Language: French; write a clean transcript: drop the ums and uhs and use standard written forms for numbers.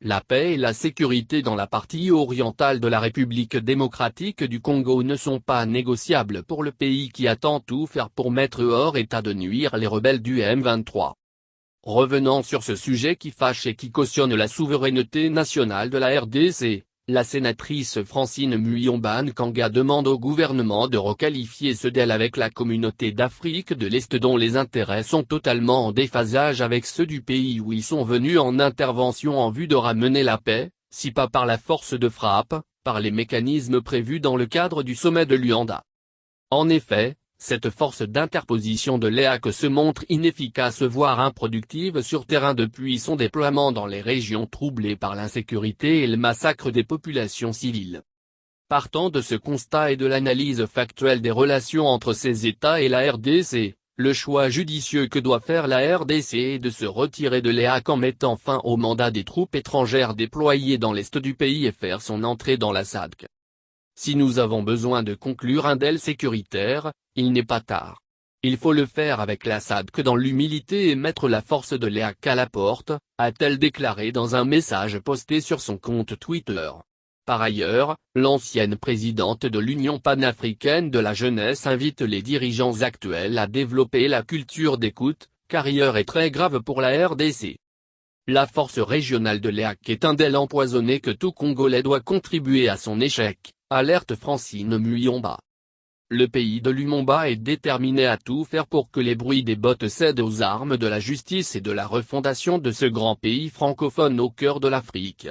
La paix et la sécurité dans la partie orientale de la République démocratique du Congo ne sont pas négociables pour le pays qui attend tout faire pour mettre hors état de nuire les rebelles du M23. Revenant sur ce sujet qui fâche et qui cautionne la souveraineté nationale de la RDC, la sénatrice Francine Muyomba Nkanga demande au gouvernement de requalifier ce deal avec la communauté d'Afrique de l'Est dont les intérêts sont totalement en déphasage avec ceux du pays où ils sont venus en intervention en vue de ramener la paix, si pas par la force de frappe, par les mécanismes prévus dans le cadre du sommet de Luanda. En effet, cette force d'interposition de l'EAC se montre inefficace voire improductive sur terrain depuis son déploiement dans les régions troublées par l'insécurité et le massacre des populations civiles. Partant de ce constat et de l'analyse factuelle des relations entre ces États et la RDC, le choix judicieux que doit faire la RDC est de se retirer de l'EAC en mettant fin au mandat des troupes étrangères déployées dans l'est du pays et faire son entrée dans la SADC. Si nous avons besoin de conclure un deal sécuritaire, il n'est pas tard. Il faut le faire avec la SADC dans l'humilité et mettre la force de l'EAC à la porte, a-t-elle déclaré dans un message posté sur son compte Twitter. Par ailleurs, l'ancienne présidente de l'Union panafricaine de la jeunesse invite les dirigeants actuels à développer la culture d'écoute, car ailleurs est très grave pour la RDC. La force régionale de l'EAC est un deal empoisonné que tout Congolais doit contribuer à son échec, alerte Francine Muyomba. Le pays de Lumumba est déterminé à tout faire pour que les bruits des bottes cèdent aux armes de la justice et de la refondation de ce grand pays francophone au cœur de l'Afrique.